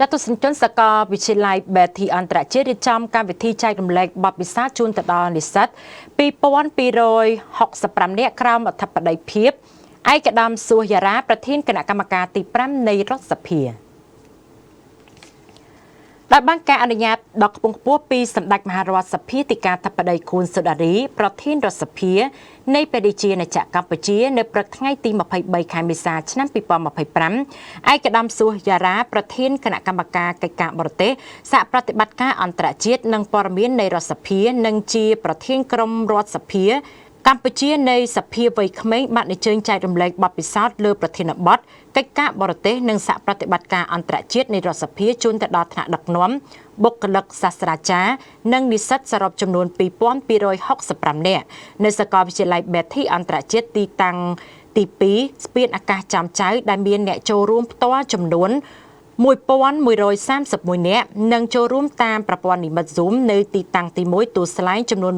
ចាត់ទស្សនិកជនសាកលវិទ្យាល័យ Betty អន្តរជាតិរៀបចំកម្មវិធីចែករំលែកបទពិសោធន៍ជូនទៅដល់និស្សិត2265នាក់ក្រោមអធិបតីភាពឯកឧត្តមសួរយារ៉ាប្រធានគណៈកម្មការទី5នៃរដ្ឋសភាដោយបានការអនុញ្ញាតដ៏ខ្ពង់ខ្ពស់ពីសម្ដេចមហារដ្ឋសភាទីការអធិបតីខួនសុដារីប្រធានរដ្ឋសភានៃបេតិជាណាចក្រកម្ពុជានៅព្រឹកថ្ងៃទី23ខែមេសាឆ្នាំ2025ឯកឧត្តមសួរយារ៉ាប្រធានគណៈកម្មការកិច្ចការបរទេសសហប្រតិបត្តិការអន្តរជាតិនិងព័ត៌មាននៃរដ្ឋសភានិងជាប្រធានក្រុមរដ្ឋសភាកម្ពុជានៃសភាវ័យក្មេងបានអញ្ជើញចែករំលែកបទពិសោធន៍លើប្រធានបទកិច្ចការបរទេសនិងសហប្រតិបត្តិការអន្តរជាតិនៃរដ្ឋសភាជូនទៅដល់ថ្នាក់ដឹកនាំបុគ្គលិកសាស្ត្រាចារ្យនិងនិស្សិតសរុបចំនួន2265នាក់នៅសាកលវិទ្យាល័យ Betty អន្តរជាតិទីតាំងទី2ស្ពានអាកាសចំចៅដែលមានអ្នកចូលរួមផ្ទាល់ចំនួន1131នាក់និងចូលរួមតាមប្រព័ន្ធនិមិត្ត Zoom នៅទីតាំងទី1ទួលស្លែងចំនួន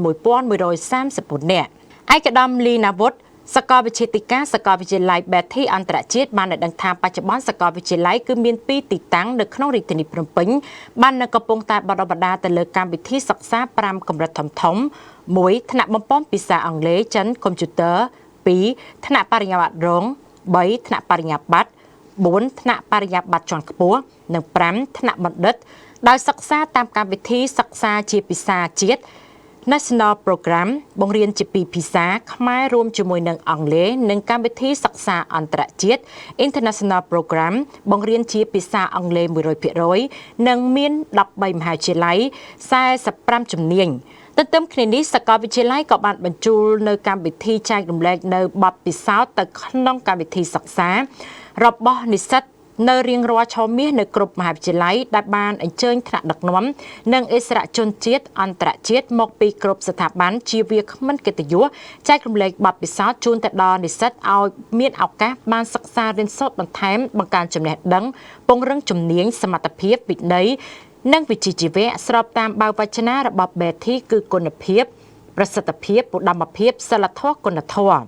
1134នាក់ឯកឧត្តមលីណាវុធសាកលវិទ្យាធិការសាកលវិទ្យាល័យ Betty អន្តរជាតិបានដឹងថាបច្ចុប្បន្នសាកលវិទ្យាល័យគឺមាន2ទីតាំងនៅក្នុងរាជធានីភ្នំពេញបាននៅកំពុងតែបណ្ដុះបណ្ដាលទៅលើកម្មវិធីសិក្សា5កម្រិតធំ1ថ្នាក់បំពន់ភាសាអង់គ្លេសចិនកុំព្យូទ័រ2ថ្នាក់បរិញ្ញាបត្ររង3ថ្នាក់បរិញ្ញាបត្រ4ថ្នាក់បរិញ្ញាបត្រជាន់ខ្ពស់និង5ថ្នាក់បណ្ឌិតដោយសិក្សាតាមកម្មវិធីសិក្សាជាភាសាជាតិ National Program បង្រៀនជា2ភាសាខ្មែររួមជាមួយនឹងអង់គ្លេសនិងកម្មវិធីសិក្សាអន្តរជាតិ International Program បង្រៀនជាភាសាអង់គ្លេស 100% និងមាន13មហាវិទ្យាល័យ45ជំនាញទន្ទឹមគ្នានេះសាកលវិទ្យាល័យក៏បានបញ្ចូលនៅកម្មវិធីចែករំលែកនៅបទពិសោធន៍ទៅក្នុងកម្មវិធីសិក្សារបស់និស្សិតនៅរៀងរាល់ឆមាសនៅគ្រប់មហាវិទ្យាល័យដែលបានអញ្ជើញថ្នាក់ដឹកនាំនិងអិសរាជជនជាតិអន្តរជាតិមកពីគ្រប់ស្ថាប័នជាវាគ្មិនកិត្តិយសចែករំលែកបទពិសោធន៍ជូនទៅដល់និស្សិតឲ្យមានឱកាសបានសិក្សារៀនសូត្របន្ថែមបង្កើនចំណេះដឹងពង្រឹងជំនាញសមត្ថភាពវិន័យនិងវិជ្ជាជីវៈស្របតាមបែបវចនារបស់ Betty គឺគុណភាពប្រសិទ្ធភាពឧត្តមភាពសិលធម៌គុណធម៌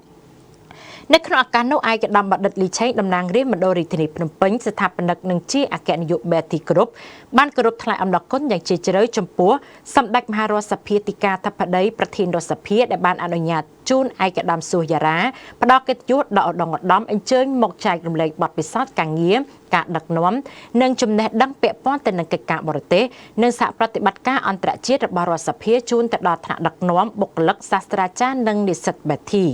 នៅក្នុងឱកាសនោះឯកឧត្តមបណ្ឌិតលីឆេងតំណាងរាជមណ្ឌលរាជធានីភ្នំពេញស្ថាបនិកនិងជាអគ្គនាយក Betty Group បានគោរពថ្លែងអំណរគុណយ៉ាងជ្រាលជ្រៅចំពោះសម្ដេចមហារដ្ឋសភាទីការអធិបតីប្រធានរដ្ឋសភាដែលបានអនុញ្ញាតជូនឯកឧត្តមសួរយារ៉ាផ្ដល់កិត្តិយសដល់ឧត្តមឧត្តមអញ្ជើញមកចែករំលែកបទពិសោធន៍ការងារការដឹកនាំនិងចំណេះដឹងពាក់ព័ន្ធទៅនឹងកិច្ចការបរទេសនិងសហប្រតិបត្តិការអន្តរជាតិរបស់រដ្ឋសភាជូនទៅដល់ថ្នាក់ដឹកនាំបុគ្គលិកសាស្ត្រាចារ្យនិងនិស្សិត Betty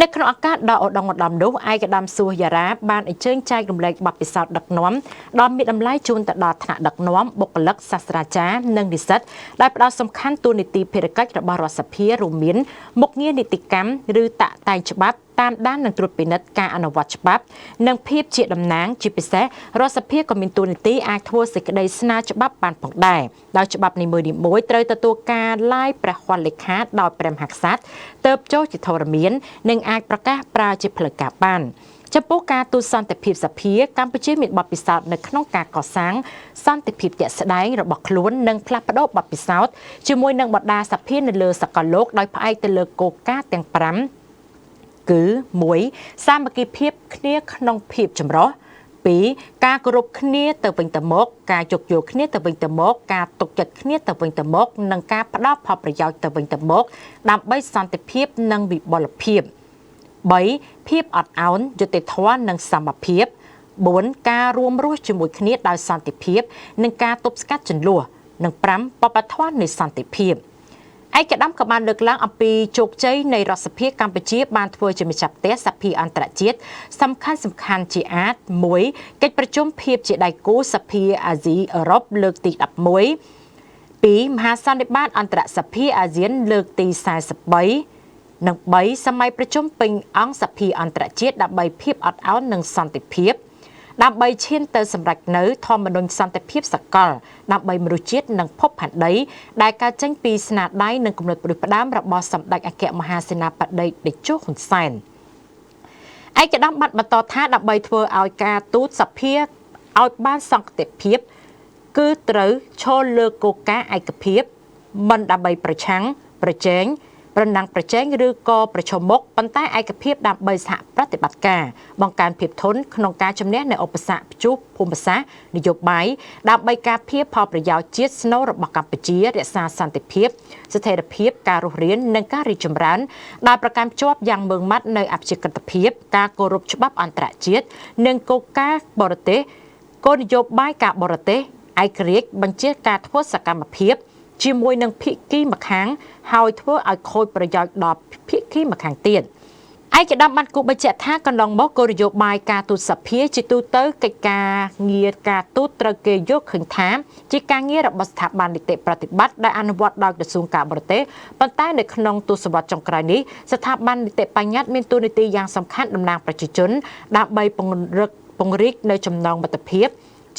នៅក្នុងឱកាសដ៏ឧត្តមឧត្តមនោះឯកឧត្តមសួរយារ៉ាបានអញ្ជើញចែករំលែកបទពិសោធន៍ដឹកនាំដ៏មានតម្លៃជូនទៅដល់ថ្នាក់ដឹកនាំបុគ្គលិកសាស្ត្រាចារ្យនិងនិស្សិតដែលផ្ដោតសំខាន់តួនាទីភារកិច្ចរបស់រដ្ឋសភារួមមានមុខងារនីតិកម្មឬតាក់តែងច្បាប់តាមដាននិងត្រួតពិនិត្យការអនុវត្តច្បាប់និងភាពជាតំណាងជាពិសេសរដ្ឋសភាក៏មានតួនាទីអាចធ្វើសេចក្តីស្នើច្បាប់បានផងដែរដោយច្បាប់នីមួយៗត្រូវទទួលការឡាយព្រះហស្ថលេខាដោយព្រះមហាក្សត្រទើបចូលជាធរមាននិងអាចប្រកាសប្រើជាផ្លូវការបានចំពោះការទូតសន្តិភាពសភាកម្ពុជាមានបទពិសោធន៍នៅក្នុងការកសាងសន្តិភាពជាក់ស្ដែងរបស់ខ្លួននិងផ្លាស់ប្ដូរបទពិសោធន៍ជាមួយនឹងបណ្ដាសភានៅលើសកលលោកដោយផ្អែកទៅលើគោលការណ៍ទាំង5គឺ1សាមគ្គីភាពគ្នាក្នុងភាពចម្រុះ2ការគោរពគ្នាទៅវិញទៅមកការយោគយល់គ្នាទៅវិញទៅមកការទុកចិត្តគ្នាទៅវិញទៅមកនិងការផ្ដល់ផលប្រយោជន៍ទៅវិញទៅមកដើម្បីសន្តិភាពនិងវិបុលភាព3ភាពអត់ឱនយុត្តិធម៌និងសមភាព4ការរួមរស់ជាមួយគ្នាដោយសន្តិភាពនិងការទប់ស្កាត់ជម្លោះនិង5បព្វធម៌នៃសន្តិភាពឯកឧត្តមក៏បានលើកឡើងអំពីជោគជ័យនៃរដ្ឋសភាកម្ពុជាបានធ្វើជាម្ចាស់ផ្ទះសភាអន្តរជាតិសំខាន់ជាអាច1កិច្ចប្រជុំភាពជាដៃគូសភាអាស៊ីអឺរ៉ុបលើកទី11 2មហាសន្និបាតអន្តរសភាអាស៊ានលើកទី43និង3សម័យប្រជុំពេញអង្គសភាអន្តរជាតិដើម្បីភាពអត់ឱននិងសន្តិភាពដើម្បីឈានទៅសម្រេចនៅធម្មនុញ្ញសន្តិភាពសកលដើម្បីមនុស្សជាតិនិងភពផែនដីដែលកើតចេញពីស្នាដៃនិងគំនិតផ្ដួចផ្ដើមរបស់សម្ដេចអគ្គមហាសេនាបតីតេជោហ៊ុនសែនឯកឧត្តមបានបន្តថាដើម្បីធ្វើឲ្យការទូតសភាឲ្យបានសន្តិភាពគឺត្រូវឈលលើគោលការណ៍ឯកភាពមិនដើម្បីប្រឆាំងប្រជែង ប្រណាំងប្រជែងឬក៏ប្រឈមមុខប៉ុន្តែឯកភាពដើម្បីសហប្រតិបត្តិការបង្កើនភាពធន់ក្នុងការជំនះនៅឧបសគ្គព្យុះភូមិសាស្ត្រនយោបាយដើម្បីការពារផលប្រយោជន៍ជាតិស្នូលរបស់កម្ពុជារក្សាសន្តិភាពស្ថិរភាពការរស់រាននិងការរីកចម្រើនដែលប្រកាន់ភ្ជាប់យ៉ាងម៉ឺងម៉ាត់នៅអព្យាក្រឹតភាពការគោរពច្បាប់អន្តរជាតិនិងគោលការណ៍បរទេសគោលនយោបាយការបរទេសឯករាជ្យបញ្ជាការធ្វើសកម្មភាពជាមួយនឹងភាគីម្ខាងហើយធ្វើឲ្យខូចប្រយោជន៍ដល់ភាគីម្ខាងទៀតឯកឧត្តមបានគូបញ្ជាក់ថាកន្លងមកគោលនយោបាយការទូតសភាជាទូទៅកិច្ចការងារការទូតត្រូវគេយកឃើញថាជាការងាររបស់ស្ថាប័ននីតិប្រតិបត្តិដែលអនុវត្តដោយក្រសួងការបរទេសប៉ុន្តែនៅក្នុងទសវត្សរ៍ចុងក្រោយនេះស្ថាប័ននីតិបញ្ញត្តិមានតួនាទីយ៉ាងសំខាន់តំណាងប្រជាជនដើម្បីពង្រីកនៅចំណងមិត្តភាព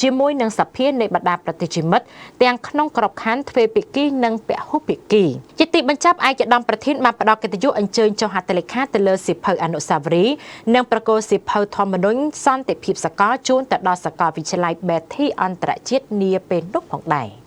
ជាមួយនឹងសភានៃបណ្ដាប្រទេសជាមិត្តទាំងក្នុងក្របខ័ណ្ឌទ្វេភាគីនិងពហុភាគីជាទីបញ្ចប់ឯកឧត្តមប្រធានបានផ្ដល់កិត្តិយសអញ្ជើញចុះហត្ថលេខាទៅលើសៀវភៅអនុស្សាវរីយ៍និងប្រកាសសៀវភៅធម្មនុញ្ញសន្តិភាពសកលជូនទៅដល់សាកលវិទ្យាល័យបេធីអន្តរជាតិនាពេលនោះផងដែរ